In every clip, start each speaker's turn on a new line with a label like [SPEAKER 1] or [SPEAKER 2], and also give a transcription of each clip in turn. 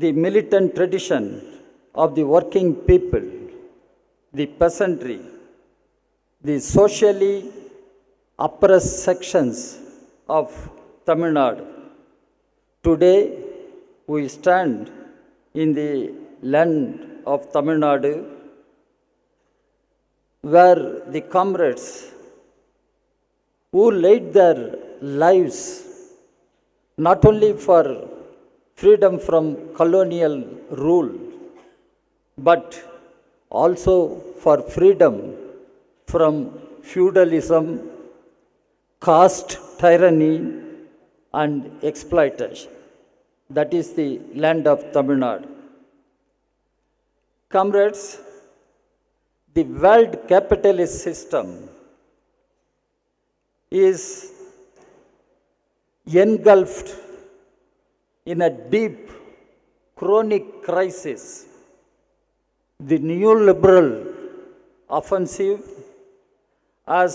[SPEAKER 1] the militant tradition of the working people, the peasantry, the socially oppressed sections of Tamil Nadu. Today, we stand in the land of Tamil Nadu, where the comrades who laid their lives not only for freedom from colonial rule, but also for freedom from feudalism, caste tyranny, and exploitation. That is the land of Tamil Nadu. Comrades, the world capitalist system is engulfed in a deep, chronic crisis. The neoliberal offensive has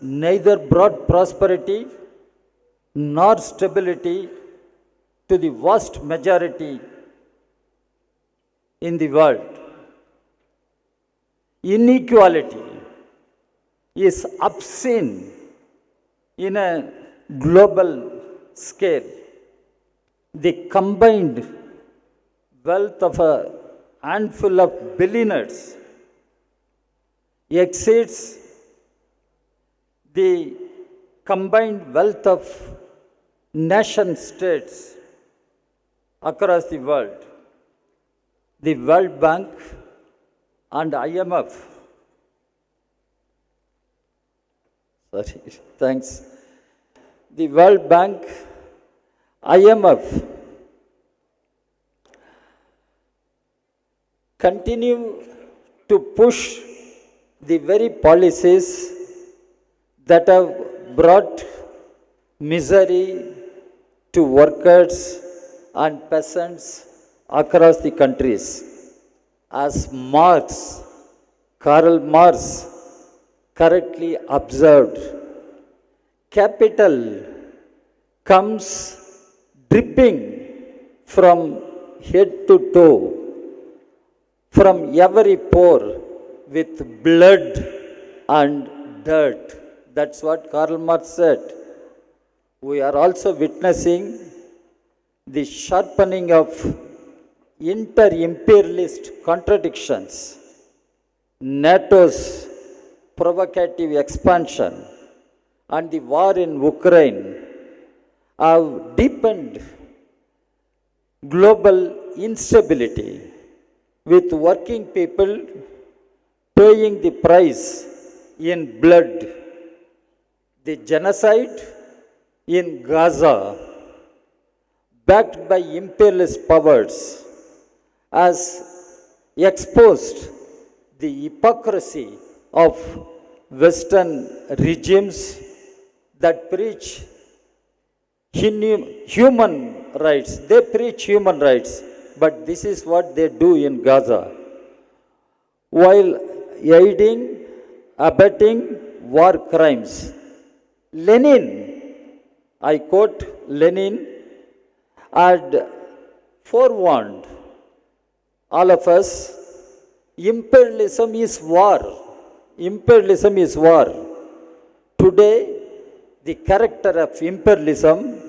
[SPEAKER 1] neither brought prosperity nor stability to the vast majority in the world. Inequality is obscene in a global scale. The combined wealth of a handful of billionaires exceeds the combined wealth of nation states across the world. The World Bank and IMF, the World Bank, IMF continue to push the very policies that have brought misery to workers and peasants across the countries. As Karl Marx correctly observed, capital comes dripping from head to toe, from every pore with blood and dirt. That's what Karl Marx said. We are also witnessing the sharpening of inter-imperialist contradictions. NATO's provocative expansion and the war in Ukraine have deepened global instability, with working people paying the price in blood. The genocide in Gaza, backed by imperialist powers, has exposed the hypocrisy of Western regimes that preach human rights. They preach human rights, but this is what they do in Gaza, while aiding, abetting war crimes. Lenin, I quote Lenin, had forewarned all of us, imperialism is war. Imperialism is war. Today, the character of imperialism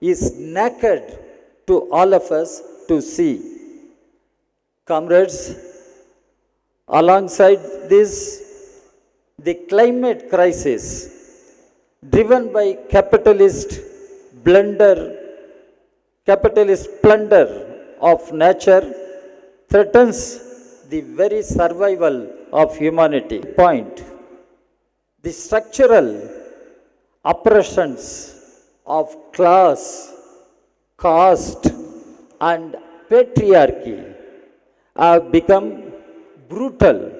[SPEAKER 1] is naked to all of us to see. Comrades, alongside this, the climate crisis, driven by capitalist plunder of nature, threatens the very survival of humanity. Point. The structural oppressions of class, caste, and patriarchy have become brutal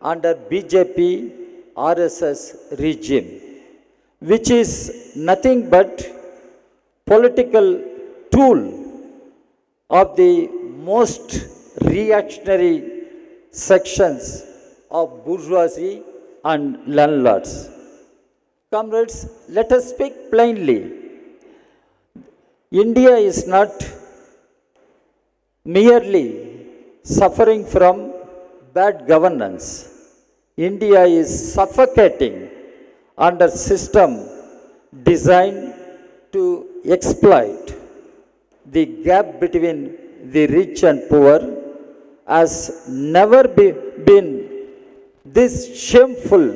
[SPEAKER 1] under BJP RSS regime, which is nothing but political tool of the most reactionary sections of bourgeoisie and landlords. Comrades, let us speak plainly. India is not merely suffering from bad governance. India is suffocating under system designed to exploit. The gap between the rich and poor has never been this shameful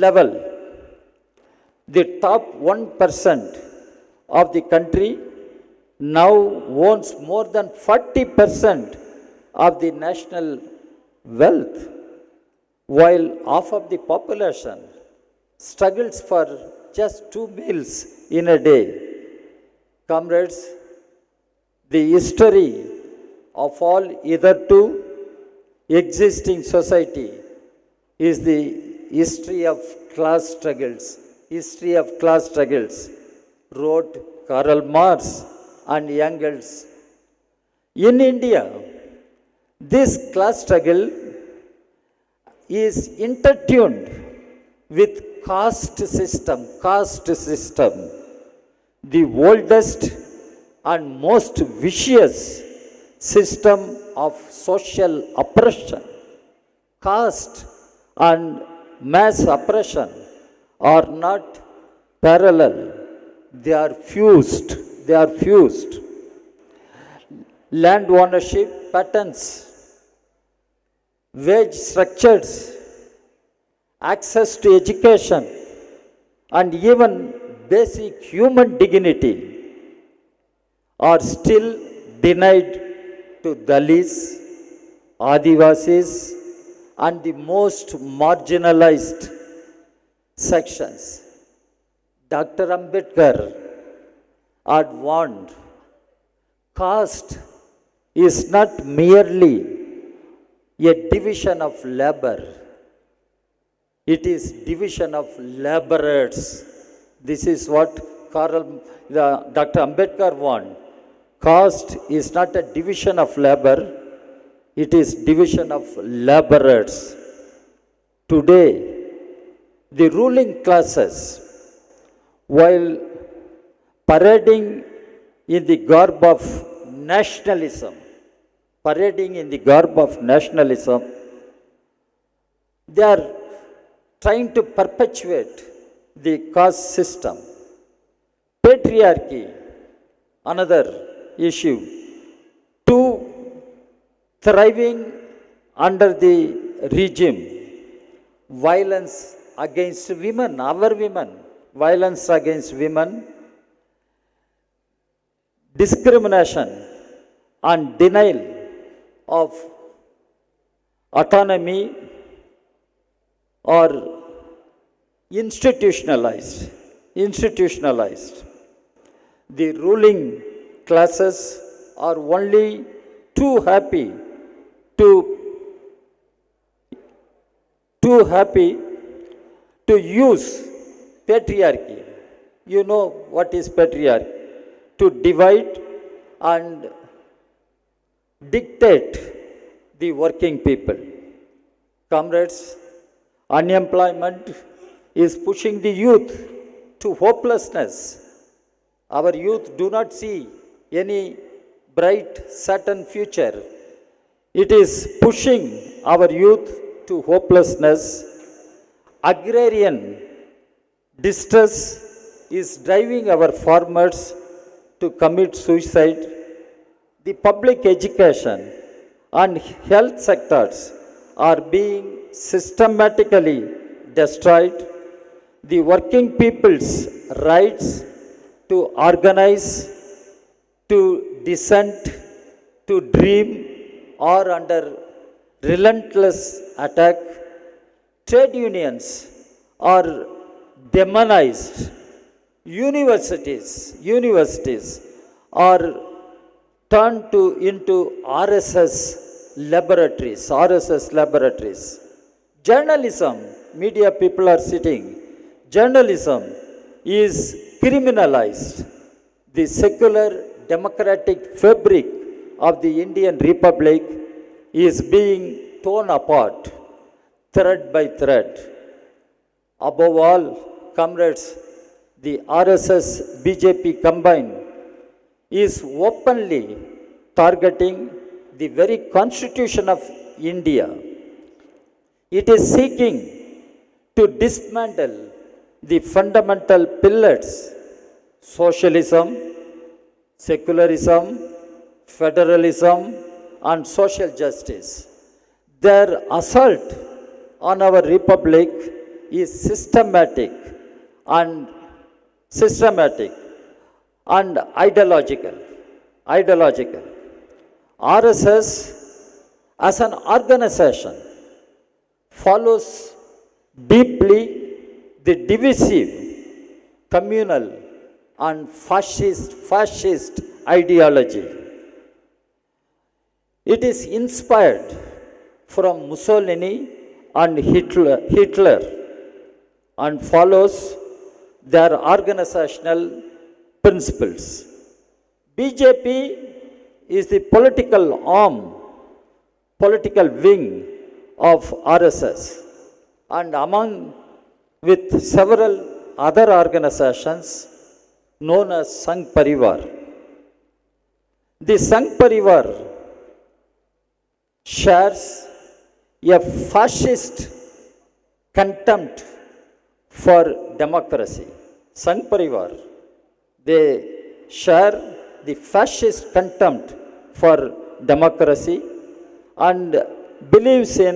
[SPEAKER 1] level. The top 1% of the country now owns more than 40% of the national wealth, while half of the population struggles for just 2 meals in a day. Comrades, the history of all hitherto existing society is the history of class struggles. History of class struggles, wrote Karl Marx and Engels. In India, this class struggle is intertwined with caste system, the oldest and most vicious system of social oppression. Caste and mass oppression are not parallel, they are fused. Land ownership patterns, wage structures, access to education, and even basic human dignity are still denied to Dalits, Adivasis, and the most marginalized sections. Dr. Ambedkar had warned, caste is not merely a division of labor, it is division of laborers. This is what Dr. Ambedkar warned. Caste is not a division of labor, it is division of laborers. Today, the ruling classes, while parading in the garb of nationalism, they are trying to perpetuate the caste system. Patriarchy, another issue. Two, thriving under the regime. Violence against women, our women. Violence against women. Discrimination and denial of autonomy are institutionalized. The ruling classes are only too happy to use patriarchy. You know what is patriarchy? To divide and dictate the working people. Comrades, unemployment is pushing the youth to hopelessness. Our youth do not see any bright, certain future. It is pushing our youth to hopelessness. Agrarian distress is driving our farmers to commit suicide. The public education and health sectors are being systematically destroyed. The working people's rights to organize, to dissent, to dream are under relentless attack. Trade unions are demonized. Universities are turned into RSS laboratories. Journalism, media people are sitting. Journalism is criminalized. The secular democratic fabric of the Indian Republic is being torn apart, thread by thread. Above all, comrades, the RSS BJP combined is openly targeting the very constitution of India. It is seeking to dismantle the fundamental pillars: socialism, secularism, federalism, and social justice. Their assault on our republic is systematic and ideological. RSS as an organization follows deeply the divisive, communal, and fascist ideology. It is inspired from Mussolini and Hitler and follows their organizational principles. BJP is the political wing of RSS, and among with several other organizations known as Sangh Parivar. The Sangh Parivar shares a fascist contempt for democracy. Sangh Parivar, they share the fascist contempt for democracy and believes in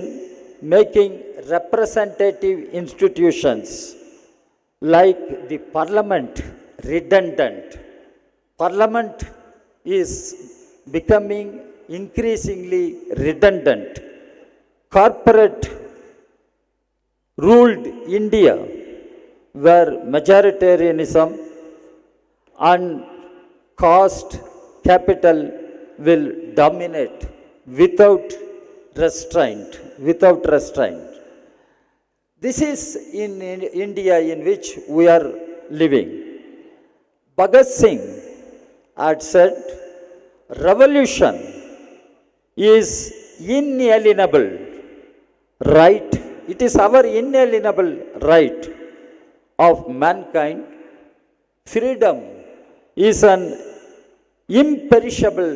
[SPEAKER 1] making representative institutions like the parliament redundant. Parliament is becoming increasingly redundant. Corporate ruled India, where majoritarianism and caste capital will dominate without restraint. This is in India in which we are living. Bhagat Singh had said, revolution is inalienable right. It is our inalienable right of mankind. Freedom is an imperishable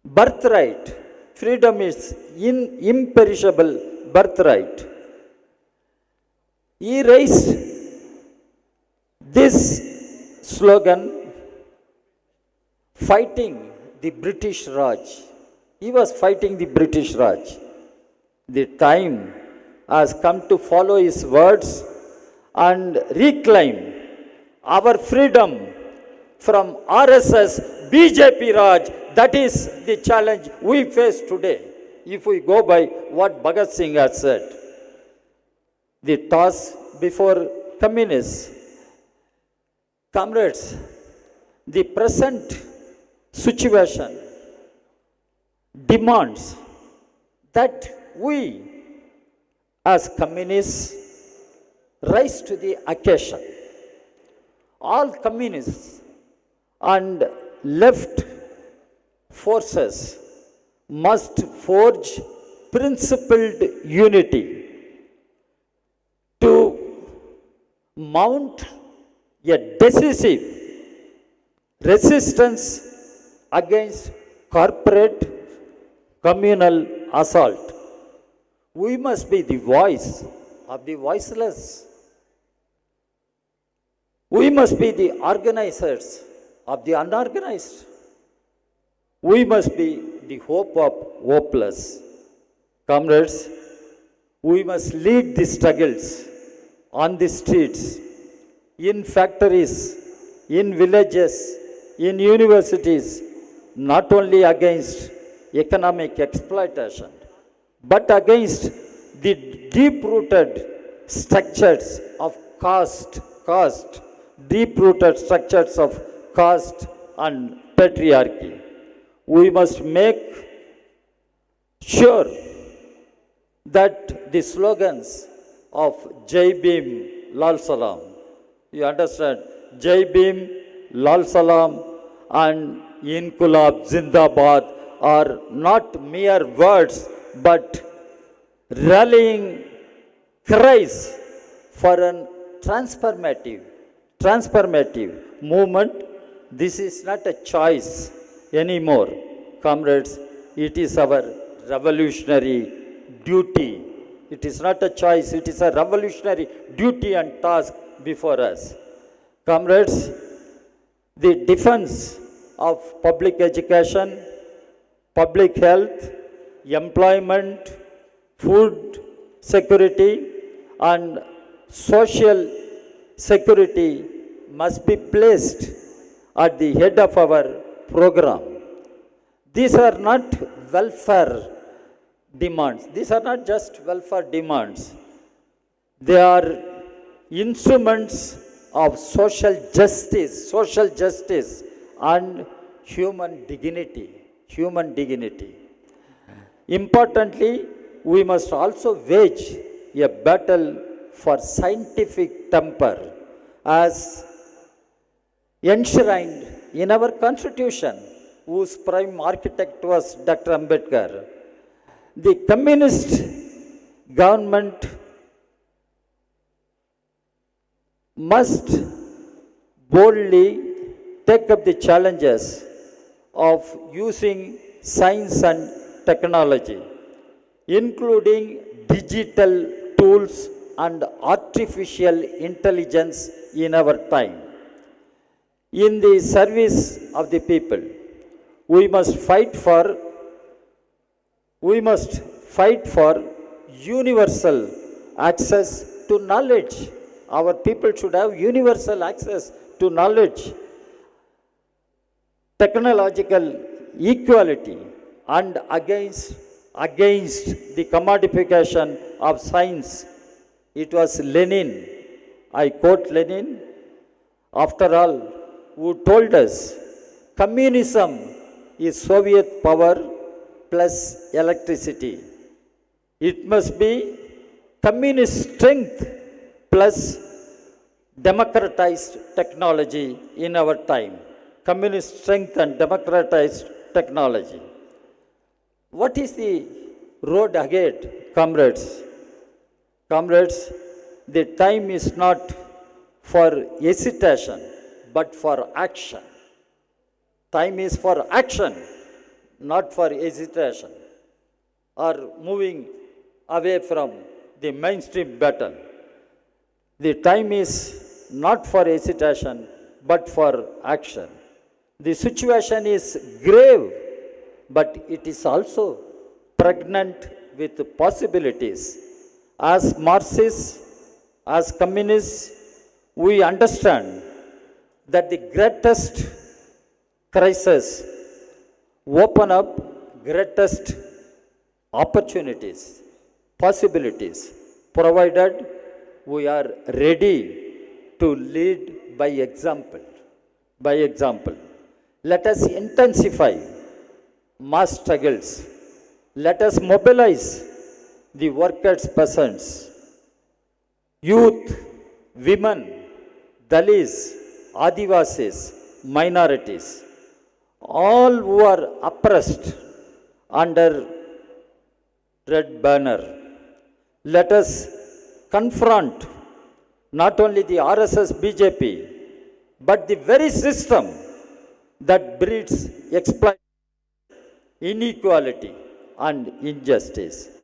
[SPEAKER 1] birthright. Freedom is imperishable birthright. He raised this slogan fighting the British Raj. He was fighting the British Raj. The time has come to follow his words and reclaim our freedom from RSS BJP Raj. That is the challenge we face today. If we go by what Bhagat Singh has said, the task before communists. Comrades, the present situation demands that we as communists rise to the occasion. All communists and left forces must forge principled unity to mount a decisive resistance against corporate communal assault. We must be the voice of the voiceless. We must be the organizers of the unorganized. We must be the hope of hopeless. Comrades, we must lead the struggles on the streets, in factories, in villages, in universities, not only against economic exploitation, but against the deep-rooted structures of caste, deep-rooted structures of caste and patriarchy. We must make sure that the slogans of Jai Bhim, Lal Salam, you understand, Jai Bhim, Lal Salam and Inqulab Zindabad are not mere words but rallying cries for a transformative movement. This is not a choice. anymore. Comrades, it is our revolutionary duty. It is not a choice, it is a revolutionary duty and task before us. Comrades, the defense of public education, public health, employment, food security, and social security must be placed at the head of our program. These are not welfare demands. These are not just welfare demands. They are instruments of social justice and human dignity. Human dignity. Importantly, we must also wage a battle for scientific temper as enshrined in our constitution, whose prime architect was Dr. Ambedkar. The communist government must boldly take up the challenges of using science and technology, including digital tools and artificial intelligence in our time, in the service of the people. We must fight for universal access to knowledge. Our people should have universal access to knowledge, technological equality, and against the commodification of science. It was Lenin, I quote Lenin, after all, who told us communism is Soviet power plus electricity. It must be communist strength plus democratized technology in our time. Communist strength and democratized technology. What is the road ahead, comrades? Comrades, the time is not for hesitation, but for action. Time is for action, not for hesitation or moving away from the mainstream battle. The time is not for hesitation, but for action. The situation is grave, but it is also pregnant with possibilities. As Marxists, as communists, we understand that the greatest crisis open up greatest opportunities, possibilities, provided we are ready to lead by example. By example. Let us intensify mass struggles. Let us mobilize the workers' peasants, youth, women, Dalits, Adivasis, minorities, all who are oppressed under red banner. Let us confront not only the RSS BJP, but the very system that breeds exploitation, inequality, and injustice.